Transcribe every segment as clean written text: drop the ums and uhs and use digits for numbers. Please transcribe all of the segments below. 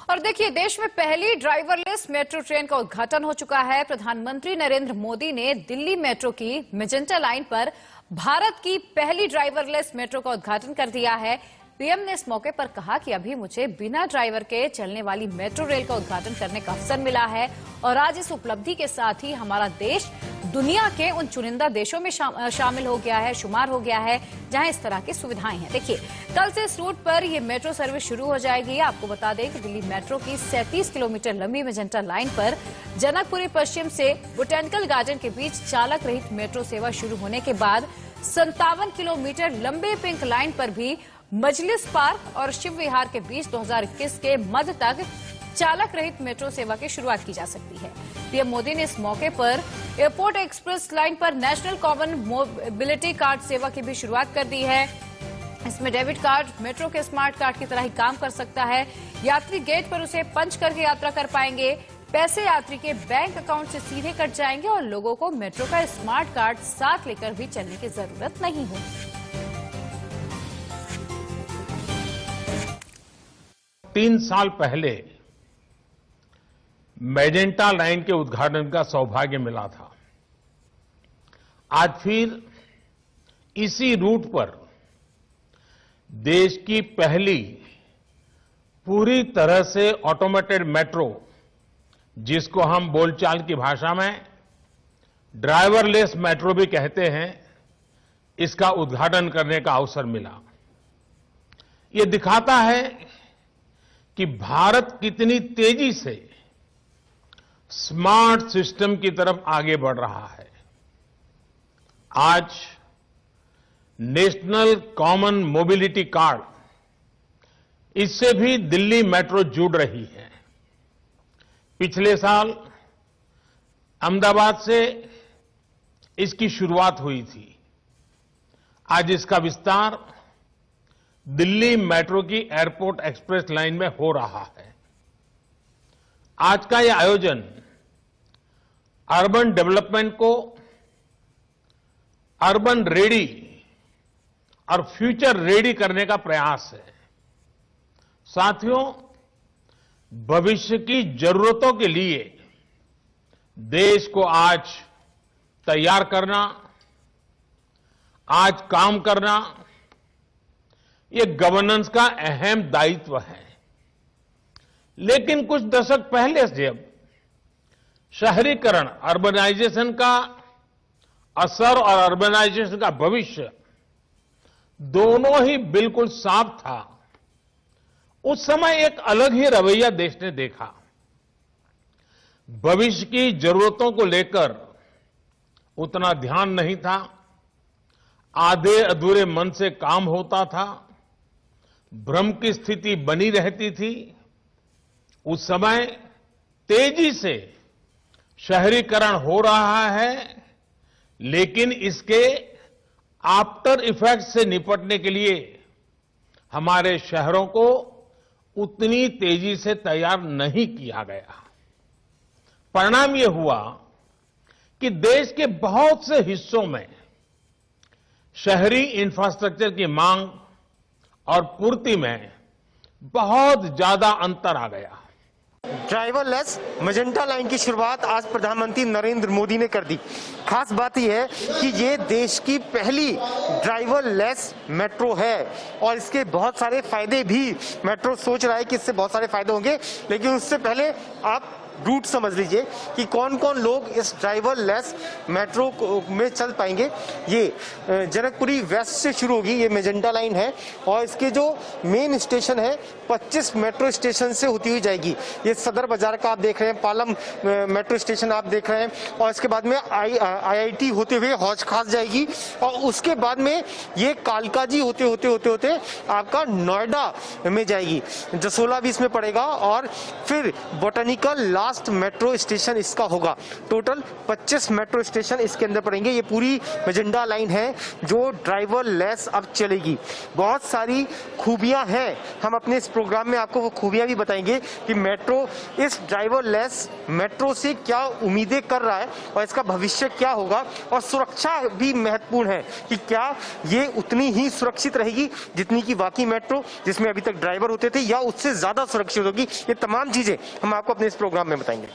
और देखिए, देश में पहली ड्राइवरलेस मेट्रो ट्रेन का उद्घाटन हो चुका है। प्रधानमंत्री नरेंद्र मोदी ने दिल्ली मेट्रो की मेजेंटा लाइन पर भारत की पहली ड्राइवरलेस मेट्रो का उद्घाटन कर दिया है। पीएम ने इस मौके पर कहा कि अभी मुझे बिना ड्राइवर के चलने वाली मेट्रो रेल का उद्घाटन करने का अवसर मिला है और आज इस उपलब्धि के साथ ही हमारा देश दुनिया के उन चुनिंदा देशों में शामिल हो गया है, शुमार हो गया है, जहां इस तरह की सुविधाएं हैं। देखिए, कल से इस रूट पर यह मेट्रो सर्विस शुरू हो जाएगी। आपको बता दें कि दिल्ली मेट्रो की 37 किलोमीटर लंबी मेजेंटा लाइन पर जनकपुरी पश्चिम से बोटेनिकल गार्डन के बीच चालक रहित मेट्रो सेवा शुरू होने के बाद 57 किलोमीटर लंबे पिंक लाइन पर भी मजलिस पार्क और शिव विहार के बीच 2021 के मध्य तक चालक रहित मेट्रो सेवा की शुरुआत की जा सकती है। पीएम मोदी ने इस मौके पर एयरपोर्ट एक्सप्रेस लाइन पर नेशनल कॉमन मोबिलिटी कार्ड सेवा की भी शुरुआत कर दी है। इसमें डेबिट कार्ड मेट्रो के स्मार्ट कार्ड की तरह ही काम कर सकता है। यात्री गेट पर उसे पंच करके यात्रा कर पाएंगे। पैसे यात्री के बैंक अकाउंट से सीधे कट जाएंगे और लोगों को मेट्रो का स्मार्ट कार्ड साथ लेकर भी चलने की जरूरत नहीं होगी। 3 साल पहले मेजेंटा लाइन के उद्घाटन का सौभाग्य मिला था। आज फिर इसी रूट पर देश की पहली पूरी तरह से ऑटोमेटेड मेट्रो, जिसको हम बोलचाल की भाषा में ड्राइवरलेस मेट्रो भी कहते हैं, इसका उद्घाटन करने का अवसर मिला। ये दिखाता है कि भारत कितनी तेजी से स्मार्ट सिस्टम की तरफ आगे बढ़ रहा है। आज नेशनल कॉमन मोबिलिटी कार्ड, इससे भी दिल्ली मेट्रो जुड़ रही है। पिछले साल अहमदाबाद से इसकी शुरुआत हुई थी। आज इसका विस्तार दिल्ली मेट्रो की एयरपोर्ट एक्सप्रेस लाइन में हो रहा है। आज का यह आयोजन अर्बन डेवलपमेंट को अर्बन रेडी और फ्यूचर रेडी करने का प्रयास है। साथियों, भविष्य की जरूरतों के लिए देश को आज तैयार करना, आज काम करना, ये गवर्नेंस का अहम दायित्व है। लेकिन कुछ दशक पहले से जब शहरीकरण, अर्बनाइजेशन का असर और अर्बनाइजेशन का भविष्य दोनों ही बिल्कुल साफ था, उस समय एक अलग ही रवैया देश ने देखा। भविष्य की जरूरतों को लेकर उतना ध्यान नहीं था। आधे अधूरे मन से काम होता था। भ्रम की स्थिति बनी रहती थी। उस समय तेजी से शहरीकरण हो रहा है, लेकिन इसके आफ्टर इफेक्ट से निपटने के लिए हमारे शहरों को उतनी तेजी से तैयार नहीं किया गया। परिणाम यह हुआ कि देश के बहुत से हिस्सों में शहरी इंफ्रास्ट्रक्चर की मांग और पूर्ति में बहुत ज्यादा अंतर आ गया। ड्राइवरलेस मेजेंटा लाइन की शुरुआत आज प्रधानमंत्री नरेंद्र मोदी ने कर दी। खास बात यह है कि ये देश की पहली ड्राइवरलेस मेट्रो है और इसके बहुत सारे फायदे भी, मेट्रो सोच रहा है कि इससे बहुत सारे फायदे होंगे, लेकिन उससे पहले आप रूट समझ लीजिए कि कौन कौन लोग इस ड्राइवरलेस मेट्रो में चल पाएंगे। ये जनकपुरी वेस्ट से शुरू होगी, ये मेजेंटा लाइन है और इसके जो मेन स्टेशन है 25 मेट्रो स्टेशन से होती हुई जाएगी। ये सदर बाजार का आप देख रहे हैं, पालम मेट्रो स्टेशन आप देख रहे हैं और इसके बाद में IIT होते हुए हौज खास जाएगी और उसके बाद में ये कालकाजी होते होते होते होते आपका नोएडा में जाएगी। जसोला भी इसमें पड़ेगा और फिर बोटेनिकल लास्ट मेट्रो स्टेशन इसका होगा। टोटल 25 मेट्रो स्टेशन इसके अंदर पड़ेंगे। ये पूरी मैजेंटा लाइन है जो ड्राइवर लेस अब चलेगी। बहुत सारी खूबियां हैं, हम अपने इस प्रोग्राम में आपको वो खूबियां भी बताएंगे कि मेट्रो इस ड्राइवर लेस मेट्रो से क्या उम्मीदें कर रहा है और इसका भविष्य क्या होगा। और सुरक्षा भी महत्वपूर्ण है कि क्या ये उतनी ही सुरक्षित रहेगी जितनी की बाकी मेट्रो जिसमें अभी तक ड्राइवर होते थे, या उससे ज्यादा सुरक्षित होगी। ये तमाम चीजें हम आपको अपने इस प्रोग्राम में बताएंगे।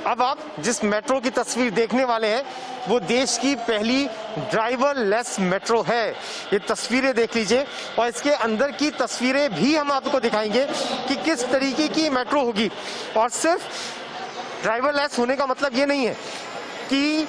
अब आप जिस मेट्रो की तस्वीर देखने वाले हैं वो देश की पहली ड्राइवर लेस मेट्रो है। ये तस्वीरें देख लीजिए और इसके अंदर की तस्वीरें भी हम आपको दिखाएंगे कि किस तरीके की मेट्रो होगी। और सिर्फ ड्राइवर लेस होने का मतलब ये नहीं है कि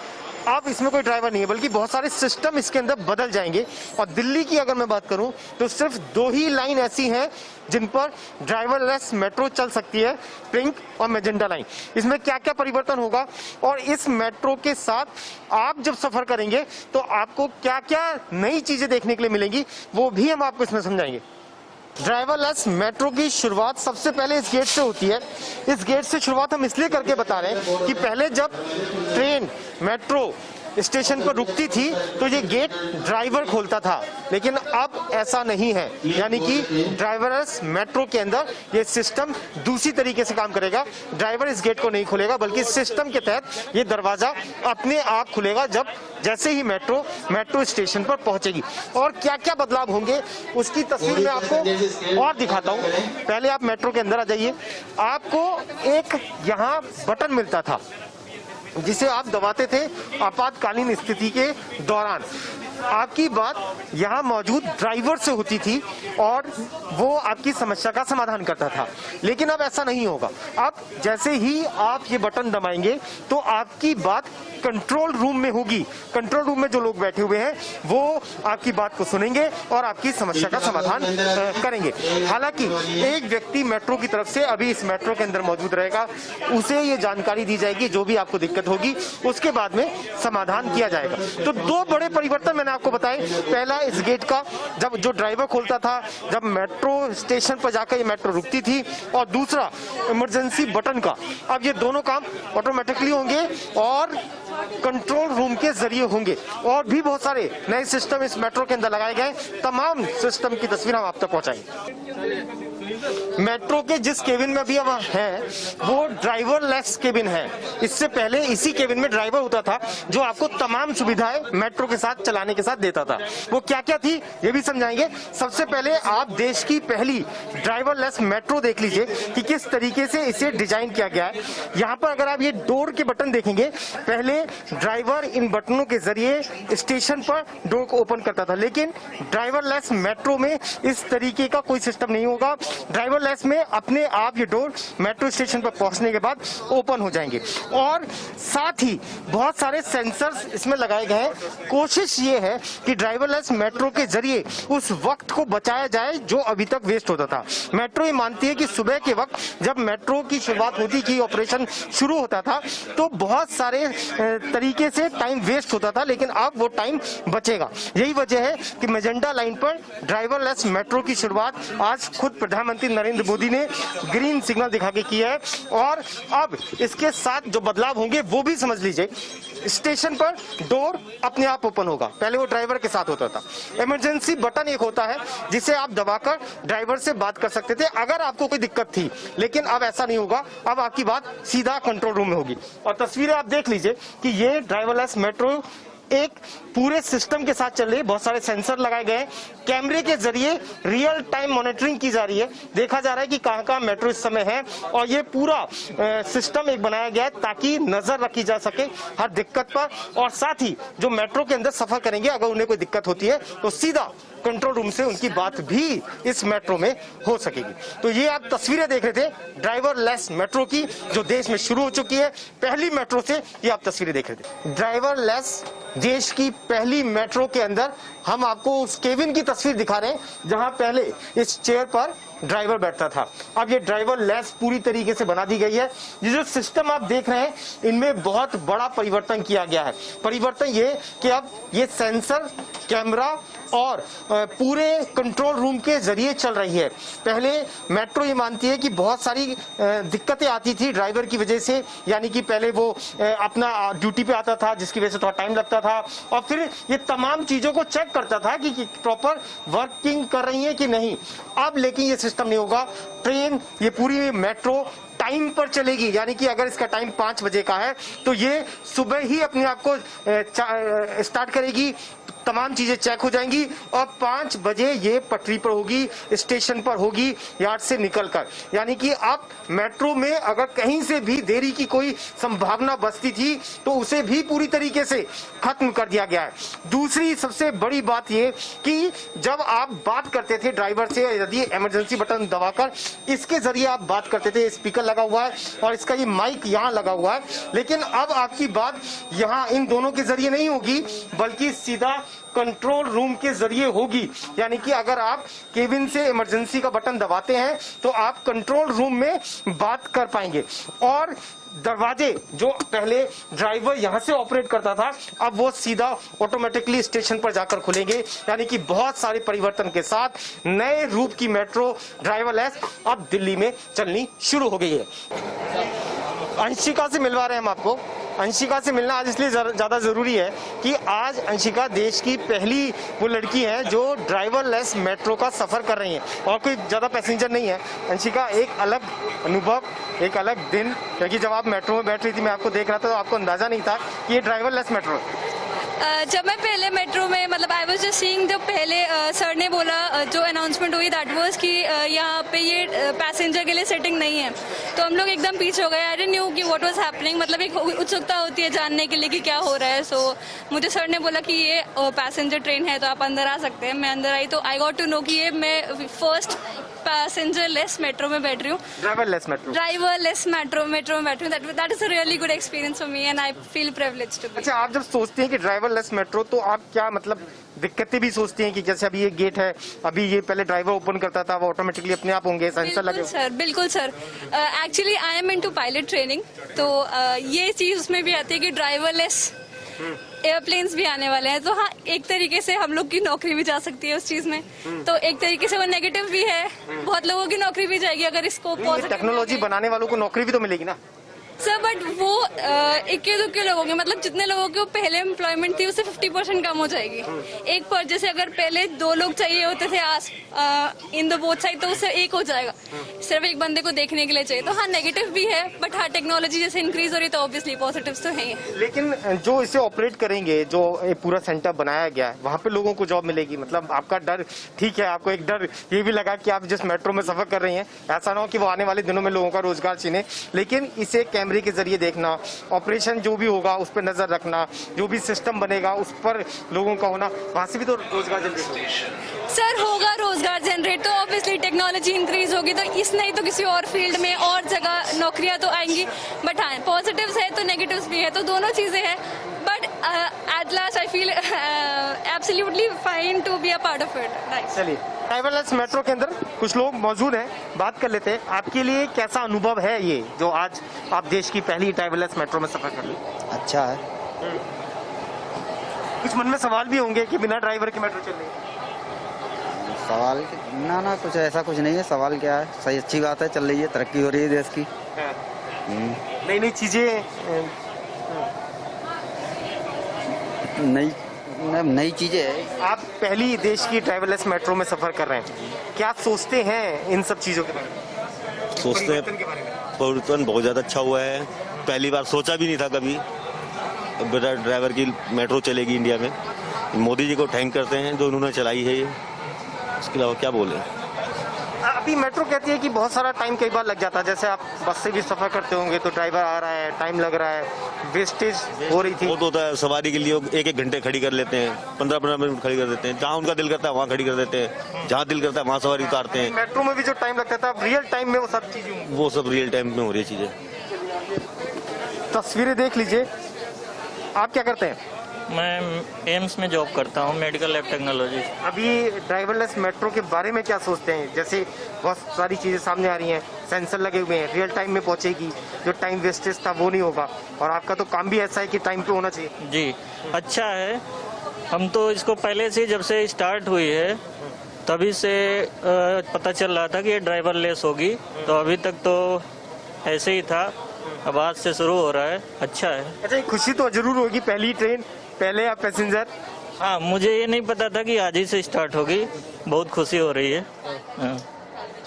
अब इसमें कोई ड्राइवर नहीं है, बल्कि बहुत सारे सिस्टम इसके अंदर बदल जाएंगे। और दिल्ली की अगर मैं बात करूं तो सिर्फ 2 ही लाइन ऐसी हैं जिन पर ड्राइवरलेस मेट्रो चल सकती है, पिंक और मैजेंटा लाइन। इसमें क्या क्या परिवर्तन होगा और इस मेट्रो के साथ आप जब सफर करेंगे तो आपको क्या क्या नई चीजें देखने के लिए मिलेंगी वो भी हम आपको इसमें समझाएंगे। ड्राइवरलेस मेट्रो की शुरुआत सबसे पहले इस गेट से होती है। इस गेट से शुरुआत हम इसलिए करके बता रहे हैं कि पहले जब ट्रेन मेट्रो स्टेशन पर रुकती थी तो ये गेट ड्राइवर खोलता था, लेकिन अब ऐसा नहीं है। यानी कि ड्राइवरलेस मेट्रो के अंदर ये सिस्टम दूसरी तरीके से काम करेगा। ड्राइवर इस गेट को नहीं खोलेगा, बल्कि सिस्टम के तहत ये दरवाजा अपने आप खुलेगा जैसे ही मेट्रो स्टेशन पर पहुंचेगी। और क्या क्या बदलाव होंगे उसकी तस्वीर मैं आपको और दिखाता हूं। पहले आप मेट्रो के अंदर आ जाइए। आपको एक यहाँ बटन मिलता था जिसे आप दबाते थे आपातकालीन स्थिति के दौरान। आपकी बात यहाँ मौजूद ड्राइवर से होती थी और वो आपकी समस्या का समाधान करता था। लेकिन अब ऐसा नहीं होगा। अब जैसे ही आप ये बटन दबाएंगे तो आपकी बात कंट्रोल रूम में होगी। कंट्रोल रूम में जो लोग बैठे हुए हैं वो आपकी बात को सुनेंगे और आपकी समस्या का समाधान करेंगे। हालांकि एक व्यक्ति मेट्रो की तरफ से अभी इस मेट्रो के अंदर मौजूद रहेगा, उसे ये जानकारी दी जाएगी जो भी आपको दिक्कत होगी, उसके बाद में समाधान किया जाएगा। तो 2 बड़े परिवर्तन मैंने आपको बताए। पहला इस गेट का, जब जो ड्राइवर खोलता था जब मेट्रो स्टेशन पर जाकर ये मेट्रो रुकती थी, और दूसरा इमरजेंसी बटन का। अब ये दोनों काम ऑटोमेटिकली होंगे और कंट्रोल रूम के जरिए होंगे। और भी बहुत सारे नए सिस्टम इस मेट्रो के अंदर लगाए गए। तमाम सिस्टम की तस्वीर हम आप तक पहुंचाएंगे। मेट्रो के जिस केबिन में भी अब है वो ड्राइवरलेस केबिन है। इससे पहले इसी केबिन में ड्राइवर होता था जो आपको तमाम सुविधाएं मेट्रो के साथ चलाने के साथ देता था। वो क्या क्या थी ये भी समझाएंगे। सबसे पहले आप देश की पहली ड्राइवरलेस मेट्रो देख लीजिए कि किस तरीके से इसे डिजाइन किया गया है। यहाँ पर अगर आप ये डोर के बटन देखेंगे, पहले ड्राइवर इन बटनों के जरिए स्टेशन पर डोर को ओपन करता था, लेकिन ड्राइवरलेस मेट्रो में इस तरीके का कोई सिस्टम नहीं होगा। ड्राइवरलेस में अपने आप ये डोर मेट्रो स्टेशन पर पहुंचने के बाद ओपन हो जाएंगे। और साथ ही बहुत सारे सेंसर्स इसमें लगाए गए हैं। कोशिश ये है कि ड्राइवरलेस मेट्रो के जरिए उस वक्त को बचाया जाए जो अभी तक वेस्ट होता था। मेट्रो ये मानती है कि सुबह के वक्त जब मेट्रो की शुरुआत होती थी, ऑपरेशन शुरू होता था, तो बहुत सारे तरीके से टाइम वेस्ट होता था, लेकिन अब वो टाइम बचेगा। यही वजह है कि मैजेंटा लाइन पर ड्राइवरलेस मेट्रो की शुरुआत आज खुद प्रधानमंत्री नरेंद्र मोदी ने ग्रीन सिग्नल दिखा के किया है। और अब इसके साथ जो बदलाव होंगे वो भी समझ लीजिए। स्टेशन पर डोर अपने आप ओपन होगा, पहले वो ड्राइवर के साथ होता था। इमरजेंसी बटन एक होता है जिसे आप दबाकर ड्राइवर से बात कर सकते थे अगर आपको कोई दिक्कत थी, लेकिन अब ऐसा नहीं होगा। अब आपकी बात सीधा कंट्रोल रूम में होगी। और तस्वीरें आप देख लीजिए कि ये ड्राइवरलेस मेट्रो एक पूरे सिस्टम के साथ चल रही है। बहुत सारे सेंसर लगाए गए हैं। कैमरे के जरिए रियल टाइम मॉनिटरिंग की जा रही है। देखा जा रहा है कि कहां कहां मेट्रो इस समय है। और ये पूरा सिस्टम एक बनाया गया है ताकि नजर रखी जा सके हर दिक्कत पर। और साथ ही जो मेट्रो के अंदर सफर करेंगे अगर उन्हें कोई दिक्कत होती है तो सीधा कंट्रोल रूम से उनकी बात भी इस मेट्रो में हो सकेगी। तो ये आप तस्वीरें देख रहे थे ड्राइवरलेस मेट्रो की जो देश में शुरू हो चुकी है। पहली मेट्रो से ये आप तस्वीरें देख रहे थे। ड्राइवरलेस देश की पहली मेट्रो के अंदर हम आपको उस केबिन की तस्वीर दिखा रहे हैं जहां पहले इस चेयर पर ड्राइवर बैठता था। अब ये ड्राइवर लेस पूरी तरीके से बना दी गई है। ये जो सिस्टम आप देख रहे हैं इनमें बहुत बड़ा परिवर्तन किया गया है। परिवर्तन ये कि अब ये सेंसर, कैमरा और पूरे कंट्रोल रूम के जरिए चल रही है। पहले मेट्रो ये मानती है कि बहुत सारी दिक्कतें आती थी ड्राइवर की वजह से, यानी कि पहले वो अपना ड्यूटी पे आता था जिसकी वजह से थोड़ा टाइम लगता था और फिर ये तमाम चीजों को चेक करता था कि प्रॉपर वर्किंग कर रही है कि नहीं। अब लेकिन ये सिस्टम नहीं होगा। ट्रेन, ये पूरी मेट्रो टाइम पर चलेगी, यानी कि अगर इसका टाइम 5 बजे का है तो ये सुबह ही अपने आप को स्टार्ट करेगी, तमाम चीजें चेक हो जाएंगी और 5 बजे ये पटरी पर होगी, स्टेशन पर होगी, यार्ड से निकलकर। यानी कि अब मेट्रो में अगर कहीं से भी देरी की कोई संभावना बचती थी तो उसे भी पूरी तरीके से खत्म कर दिया गया है। दूसरी सबसे बड़ी बात ये कि जब आप बात करते थे ड्राइवर से, यदि इमरजेंसी बटन दबाकर इसके जरिए आप बात करते थे, स्पीकर लगा हुआ है और इसका ये माइक यहाँ लगा हुआ है, लेकिन अब आपकी बात यहाँ इन दोनों के जरिए नहीं होगी बल्कि सीधा कंट्रोल रूम के जरिए होगी। यानी कि अगर आप केबिन से इमरजेंसी का बटन दबाते हैं तो आप कंट्रोल रूम में बात कर पाएंगे और दरवाजे जो पहले ड्राइवर यहां से ऑपरेट करता था अब वो सीधा ऑटोमेटिकली स्टेशन पर जाकर खुलेंगे। यानी कि बहुत सारे परिवर्तन के साथ नए रूप की मेट्रो ड्राइवरलेस अब दिल्ली में चलनी शुरू हो गई है। अंशिका से मिलवा रहे हैं हम आपको। अंशिका से मिलना आज इसलिए ज्यादा जरूरी है कि आज अंशिका देश की पहली वो लड़की है जो ड्राइवरलेस मेट्रो का सफर कर रही है और कोई ज्यादा पैसेंजर नहीं है। अंशिका, एक अलग अनुभव, एक अलग दिन, क्योंकि जब आप मेट्रो में बैठ रही थी मैं आपको देख रहा था तो आपको अंदाजा नहीं था कि ये ड्राइवरलेस मेट्रो है। जब मैं पहले मेट्रो में मतलब आई वाज जस्ट सीइंग, जब पहले सर ने बोला जो अनाउंसमेंट हुई दैट वाज कि यहाँ पे ये पैसेंजर के लिए सेटिंग नहीं है, तो हम लोग एकदम पीछे हो गए। आई डिडंट न्यू कि व्हाट वाज हैपनिंग, मतलब एक उत्सुकता होती है जानने के लिए कि क्या हो रहा है। सो मुझे सर ने बोला कि ये पैसेंजर ट्रेन है तो आप अंदर आ सकते हैं। मैं अंदर आई तो आई गॉट टू नो कि ये मैं फर्स्ट पैसेंजर-लेस मेट्रो में बैठ रही हूँ, ड्राइवरलेस मेट्रो में बैठ रही हूँ। That is a really good experience for me and I feel privileged to be. अच्छा, आप जब सोचते हैं कि ड्राइवरलेस मेट्रो तो आप क्या मतलब दिक्कतें भी सोचती हैं कि जैसे अभी ये गेट है, अभी ये पहले ड्राइवर ओपन करता था, वो ऑटोमेटिकली अपने आप होंगे, सेंसर लगे? बिल्कुल sir. Actually I am into pilot training, तो ये चीज उसमें भी आती है कि ड्राइवरलेस एयरप्लेन्स भी आने वाले हैं, तो हाँ एक तरीके से हम लोग की नौकरी भी जा सकती है उस चीज में। तो एक तरीके से वो नेगेटिव भी है, बहुत लोगों की नौकरी भी जाएगी अगर इसको पॉजिटिव। टेक्नोलॉजी बनाने वालों को नौकरी भी तो मिलेगी ना सर, बट वो इक्के दुक्के लोगों के, मतलब जितने लोगों की पहले एम्प्लॉयमेंट थी उससे 50% कम हो जाएगी। एक पर जैसे अगर पहले 2 लोग चाहिए होते थे इन द बोथ साइड, तो उससे 1 हो जाएगा, सिर्फ एक बंदे को देखने के लिए चाहिए। तो हाँ नेगेटिव भी है, बट हाँ टेक्नोलॉजी जैसे इंक्रीज हो रही है तो ऑब्वियसली पॉजिटिव्स तो है। लेकिन जो इसे ऑपरेट करेंगे, जो पूरा सेंटर बनाया गया है, वहाँ पे लोगों को जॉब मिलेगी। मतलब आपका डर ठीक है, आपको एक डर ये भी लगा कि आप जिस मेट्रो में सफर कर रही हैं ऐसा ना हो कि वो आने वाले दिनों में लोगों का रोजगार छीने, लेकिन इसे कैमरे के जरिए देखना, ऑपरेशन जो भी होगा उस पर नजर रखना, जो भी सिस्टम बनेगा उस पर लोगों का होना, वहां से भी तो रोजगार जनरेट होगा। सर होगा रोजगार जनरेट, तो ऑब्वियसली टेक्नोलॉजी इंक्रीज होगी तो इस नहीं तो किसी और फील्ड में और जगह नौकरियां तो आएंगी। बट हाँ पॉजिटिव्स है तो नेगेटिव्स भी है, तो दोनों चीजें हैं। But at last I feel absolutely fine to be a part of it. चलिए, ड्राइवरलेस मेट्रो के अंदर कुछ लोग मौजूद हैं, बात कर लेते हैं। आपके लिए कैसा अनुभव है ये जो आज आप देश की पहली ड्राइवरलेस मेट्रो में सफर कर रहे हैं? अच्छा है। कुछ मन में सवाल भी होंगे कि बिना ड्राइवर की मेट्रो चल रही है? सवाल ना कुछ ऐसा कुछ नहीं है। सवाल क्या है, सही अच्छी बात है, चल रही है, तरक्की हो रही है देश की, नई नई चीजें, नई चीजें है। आप पहली देश की ड्राइवरलेस मेट्रो में सफर कर रहे हैं, क्या सोचते हैं इन सब चीजों के बारे में? सोचते हैं परिवर्तन बहुत ज़्यादा अच्छा हुआ है, पहली बार सोचा भी नहीं था कभी बिना ड्राइवर की मेट्रो चलेगी इंडिया में। मोदी जी को थैंक करते हैं जो उन्होंने चलाई है ये, इसके अलावा क्या बोले। अभी मेट्रो कहती है कि बहुत सारा टाइम कई बार लग जाता है, जैसे आप बस से भी सफर करते होंगे तो ड्राइवर आ रहा है, टाइम लग रहा है, वेस्टेज हो रही थी। वो तो होता है, सवारी के लिए 1-1 घंटे खड़ी कर लेते हैं, 15-15 मिनट खड़ी कर देते हैं, जहाँ उनका दिल करता है वहाँ खड़ी कर देते हैं, जहाँ दिल करता है वहाँ सवारी उतारते हैं। मेट्रो में भी जो टाइम लगता था रियल टाइम में वो सब चीजें, वो सब रियल टाइम में हो रही है चीजें। तस्वीरें देख लीजिए। आप क्या करते हैं? मैं एम्स में जॉब करता हूँ, मेडिकल लैब टेक्नोलॉजी। अभी ड्राइवरलेस मेट्रो के बारे में क्या सोचते हैं? जैसे बहुत सारी चीजें सामने आ रही हैं, सेंसर लगे हुए हैं, रियल टाइम में पहुंचेगी, जो टाइम वेस्टेज था वो नहीं होगा, और आपका तो काम भी ऐसा है कि टाइम पे होना चाहिए। जी, अच्छा है। हम तो इसको पहले से जब से स्टार्ट हुई है तभी से पता चल रहा था कि ये ड्राइवरलेस होगी, तो अभी तक तो ऐसे ही था, अब आज से शुरू हो रहा है, अच्छा है। अच्छा, खुशी तो जरूर होगी, पहली ट्रेन, पहले आप पैसेंजर। हाँ, मुझे ये नहीं पता था कि आज ही से स्टार्ट होगी, बहुत खुशी हो रही है। हाँ।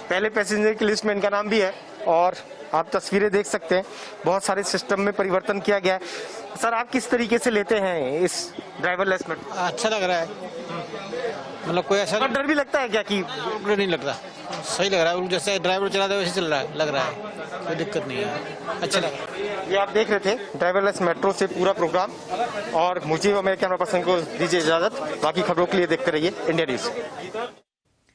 पहले पैसेंजर की लिस्ट में इनका नाम भी है, और आप तस्वीरें देख सकते हैं, बहुत सारे सिस्टम में परिवर्तन किया गया है। सर, आप किस तरीके से लेते हैं इस ड्राइवरलेस में? अच्छा लग रहा है, मतलब कोई ऐसा डर भी लगता है क्या कि? नहीं लगता, सही लग रहा है, जैसे ड्राइवर चलाता है वैसे चल रहा है, लग रहा है, कोई दिक्कत नहीं है, अच्छा लग रहा है। ये आप देख रहे थे ड्राइवरलेस मेट्रो से पूरा प्रोग्राम, और मुझे और मेरे कैमरा पर्सन को दीजिए इजाजत। बाकी खबरों के लिए देखते रहिए इंडिया न्यूज।